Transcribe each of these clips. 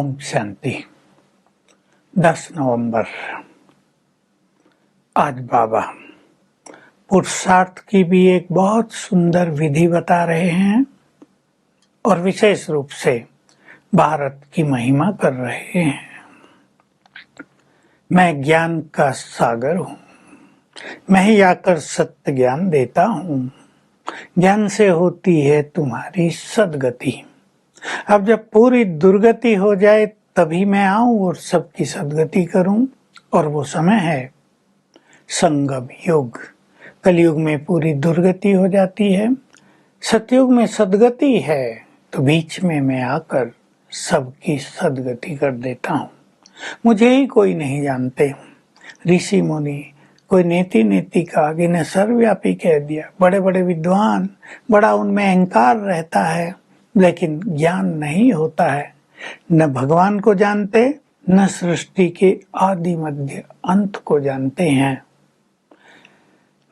ओम शांति। 10 नवंबर। आज बाबा पुरुषार्थ की भी एक बहुत सुंदर विधि बता रहे हैं और विशेष रूप से भारत की महिमा कर रहे हैं। मैं ज्ञान का सागर हूँ, मैं ही आकर सत्य ज्ञान देता हूँ। ज्ञान से होती है तुम्हारी सद्गति। अब जब पूरी दुर्गति हो जाए तभी मैं आऊं और सबकी सद्गति करूं, और वो समय है संगम युग। कलयुग में पूरी दुर्गति हो जाती है, सतयुग में सद्गति है, तो बीच में मैं आकर सबकी सद्गति कर देता हूं। मुझे ही कोई नहीं जानते, ऋषि मुनि कोई नेति नेति का आगे ने सर्वव्यापी कह दिया। बड़े बड़े विद्वान, बड़ा उनमें अहंकार रहता है, लेकिन ज्ञान नहीं होता है। न भगवान को जानते, न सृष्टि के आदि मध्य अंत को जानते हैं।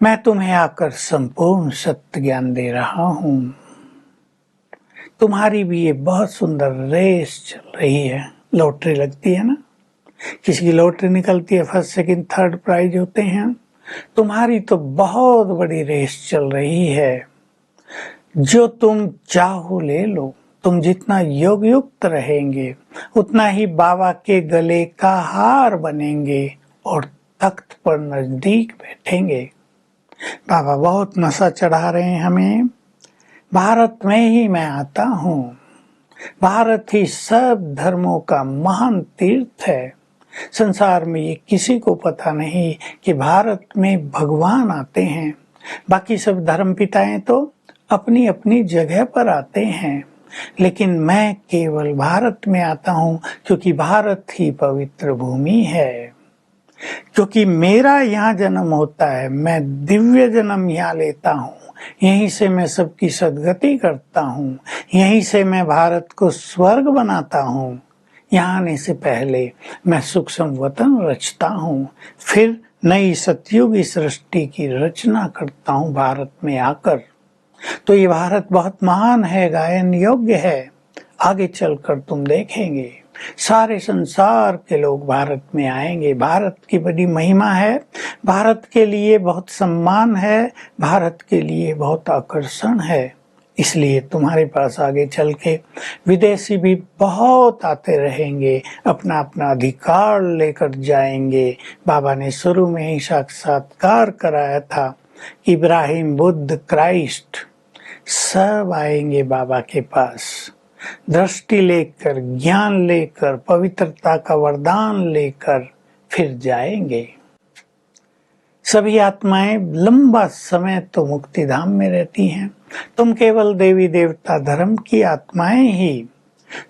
मैं तुम्हें आकर संपूर्ण सत्य ज्ञान दे रहा हूँ। तुम्हारी भी ये बहुत सुंदर रेस चल रही है। लॉटरी लगती है ना, किसी की लॉटरी निकलती है, फर्स्ट सेकंड थर्ड प्राइज होते हैं। तुम्हारी तो बहुत बड़ी रेस चल रही है। जो तुम चाहो ले लो। तुम जितना योग युक्त रहेंगे उतना ही बाबा के गले का हार बनेंगे और तख्त पर नजदीक बैठेंगे। बाबा बहुत नशा चढ़ा रहे हैं हमें। भारत में ही मैं आता हूँ। भारत ही सब धर्मों का महान तीर्थ है। संसार में ये किसी को पता नहीं कि भारत में भगवान आते हैं। बाकी सब धर्म पिताएं तो अपनी अपनी जगह पर आते हैं, लेकिन मैं केवल भारत में आता हूँ क्योंकि भारत ही पवित्र भूमि है। क्योंकि मेरा यहाँ जन्म होता है, मैं दिव्य जन्म यहाँ लेता हूँ। यहीं से मैं सबकी सद्गति करता हूँ, यहीं से मैं भारत को स्वर्ग बनाता हूँ। यहाँ आने से पहले मैं सूक्ष्म वतन रचता हूँ, फिर नई सतयुगी सृष्टि की रचना करता हूँ भारत में आकर। तो ये भारत बहुत महान है, गायन योग्य है। आगे चलकर तुम देखेंगे सारे संसार के लोग भारत में आएंगे। भारत की बड़ी महिमा है, भारत के लिए बहुत सम्मान है, भारत के लिए बहुत आकर्षण है। इसलिए तुम्हारे पास आगे चल के विदेशी भी बहुत आते रहेंगे, अपना अपना अधिकार लेकर जाएंगे। बाबा ने शुरू में ही साक्षात्कार कराया था, इब्राहिम, बुद्ध, क्राइस्ट सब आएंगे बाबा के पास, दृष्टि लेकर, ज्ञान लेकर, पवित्रता का वरदान लेकर फिर जाएंगे। सभी आत्माएं लंबा समय तो मुक्ति धाम में रहती हैं। तुम केवल देवी देवता धर्म की आत्माएं ही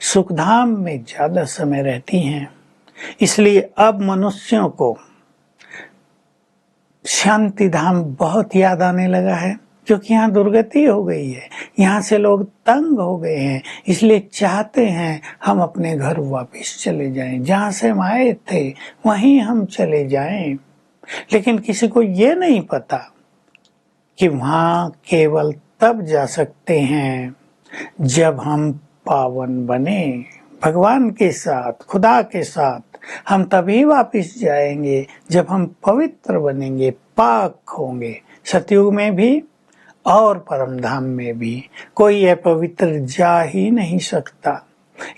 सुख धाम में ज्यादा समय रहती हैं। इसलिए अब मनुष्यों को शांति धाम बहुत याद आने लगा है, क्योंकि यहाँ दुर्गति हो गई है, यहाँ से लोग तंग हो गए हैं। इसलिए चाहते हैं हम अपने घर वापस चले जाएं, जहाँ से हम आए थे वहीं हम चले जाएं। लेकिन किसी को ये नहीं पता कि वहाँ केवल तब जा सकते हैं जब हम पावन बने भगवान के साथ, खुदा के साथ। हम तभी वापस जाएंगे जब हम पवित्र बनेंगे, पाक होंगे। सतयुग में भी और परम धाम में भी कोई अपवित्र जा ही नहीं सकता।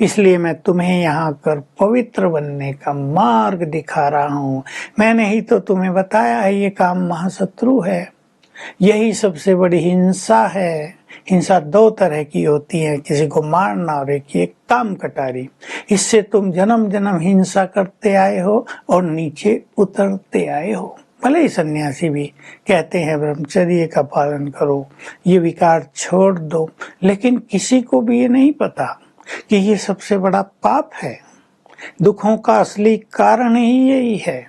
इसलिए मैं तुम्हें यहाँ कर पवित्र बनने का मार्ग दिखा रहा हूँ। मैंने ही तो तुम्हें बताया है ये काम महाशत्रु है, यही सबसे बड़ी हिंसा है। हिंसा दो तरह की होती है, किसी को मारना और एक काम कटारी। इससे तुम जन्म जन्म हिंसा करते आए हो और नीचे उतरते आए हो। भले ही सन्यासी भी कहते हैं ब्रह्मचर्य का पालन करो, ये विकार छोड़ दो, लेकिन किसी को भी ये नहीं पता कि ये सबसे बड़ा पाप है। दुखों का असली कारण ही यही है,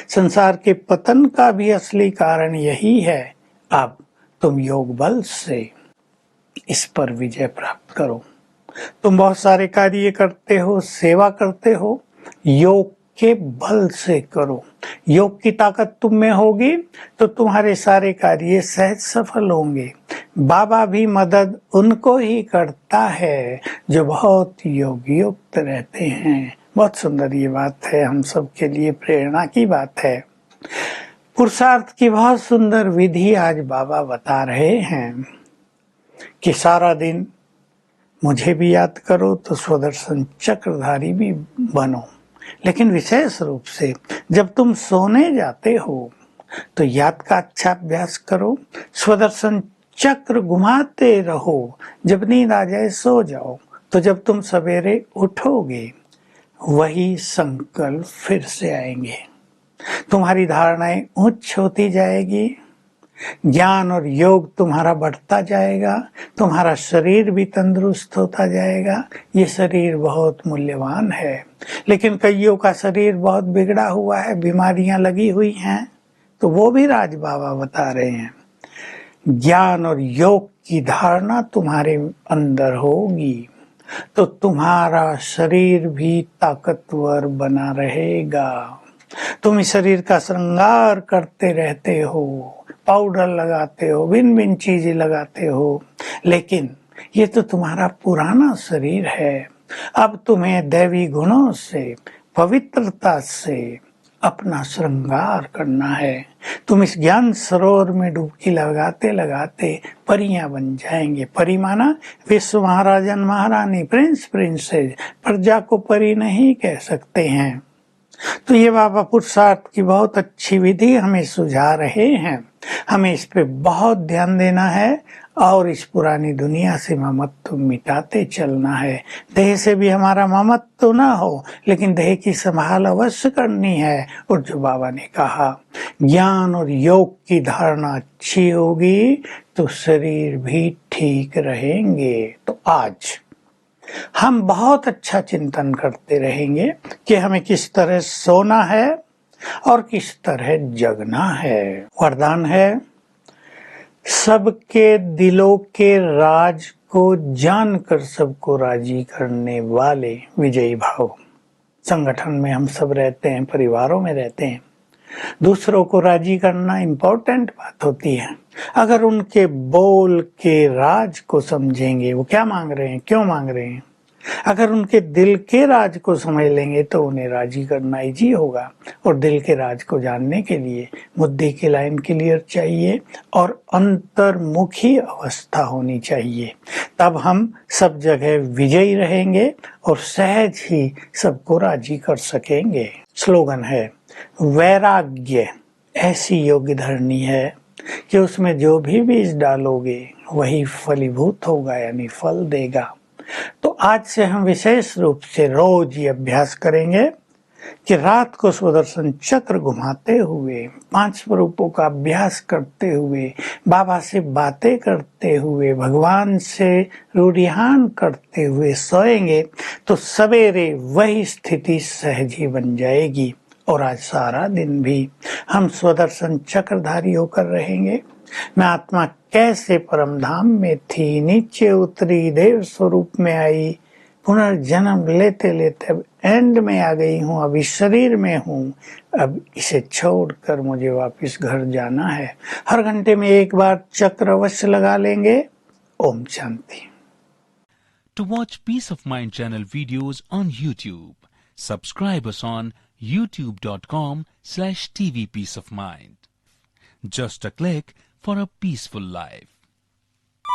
संसार के पतन का भी असली कारण यही है। अब तुम योग बल से इस पर विजय प्राप्त करो। तुम बहुत सारे कार्य करते हो, सेवा करते हो, योग के बल से करो। योग की ताकत तुम में होगी तो तुम्हारे सारे कार्य सहज सफल होंगे। बाबा भी मदद उनको ही करता है जो बहुत योगयुक्त रहते हैं। बहुत सुंदर ये बात है, हम सब के लिए प्रेरणा की बात है। पुरुषार्थ की बहुत सुंदर विधि आज बाबा बता रहे हैं कि सारा दिन मुझे भी याद करो तो स्वदर्शन चक्रधारी भी बनो, लेकिन विशेष रूप से जब तुम सोने जाते हो तो याद का अच्छा अभ्यास करो, स्वदर्शन चक्र घुमाते रहो, जब नींद आ जाए सो जाओ, तो जब तुम सवेरे उठोगे वही संकल्प फिर से आएंगे, तुम्हारी धारणाएं उच्च होती जाएगी, ज्ञान और योग तुम्हारा बढ़ता जाएगा, तुम्हारा शरीर भी तंदुरुस्त होता जाएगा। ये शरीर बहुत मूल्यवान है, लेकिन कईयों का शरीर बहुत बिगड़ा हुआ है, बीमारियां लगी हुई हैं, तो वो भी राज बाबा बता रहे हैं ज्ञान और योग की धारणा तुम्हारे अंदर होगी तो तुम्हारा शरीर भी ताकतवर बना रहेगा। तुम इस शरीर का श्रृंगार करते रहते हो, पाउडर लगाते हो, भिन्न भिन्न चीजें लगाते हो, लेकिन ये तो तुम्हारा पुराना शरीर है। अब तुम्हें दैवी गुणों से, पवित्रता से अपना श्रृंगार करना है। तुम इस ज्ञान सरोवर में डुबकी लगाते लगाते परियां बन जाएंगे। परी माना विश्व महाराजन महारानी, प्रिंस प्रिंसेस। प्रजा को परी नहीं कह सकते हैं। तो ये बाबा पुरुषार्थ की बहुत अच्छी विधि हमें सुझा रहे हैं। हमें इस पे बहुत ध्यान देना है और इस पुरानी दुनिया से ममत्व मिटाते चलना है। देह से भी हमारा ममत्व ना हो, लेकिन देह की संभाल अवश्य करनी है। और जो बाबा ने कहा ज्ञान और योग की धारणा अच्छी होगी तो शरीर भी ठीक रहेंगे। तो आज हम बहुत अच्छा चिंतन करते रहेंगे कि हमें किस तरह सोना है और किस तरह जगना है। वरदान है, सबके दिलों के राज को जानकर सबको राजी करने वाले विजयी भाव। संगठन में हम सब रहते हैं, परिवारों में रहते हैं, दूसरों को राजी करना इम्पोर्टेंट बात होती है। अगर उनके बोल के राज को समझेंगे, वो क्या मांग रहे हैं, क्यों मांग रहे हैं, अगर उनके दिल के राज को समझ लेंगे तो उन्हें राजी करना इजी होगा। और दिल के राज को जानने के लिए मुद्दे की लाइन क्लियर चाहिए और अंतर्मुखी अवस्था होनी चाहिए। तब हम सब जगह विजयी रहेंगे और सहज ही सबको राजी कर सकेंगे। स्लोगन है, वैराग्य ऐसी योग्य धरनी है कि उसमें जो भी बीज डालोगे वही फलीभूत होगा, यानी फल देगा। तो आज से हम विशेष रूप से रोज ये अभ्यास करेंगे कि रात को सुदर्शन चक्र घुमाते हुए, 5 स्वरूपों का अभ्यास करते हुए, बाबा से बातें करते हुए, भगवान से रूढ़ियान करते हुए सोएंगे तो सवेरे वही स्थिति सहज ही बन जाएगी। और आज सारा दिन भी हम स्वदर्शन चक्रधारी होकर रहेंगे। मैं आत्मा कैसे परमधाम में थी, नीचे उतरी, देव स्वरूप में आई, पुनर्जन्म लेते लेते अब एंड में आ गई हूँ, अभी शरीर में हूँ, अब इसे छोड़कर मुझे वापस घर जाना है। हर घंटे में एक बार चक्र अवश्य लगा लेंगे। Om Shanti. To watch Peace of Mind channel videos on YouTube, subscribe us on youtube.com/tvpeaceofmind. Just a click for a peaceful life.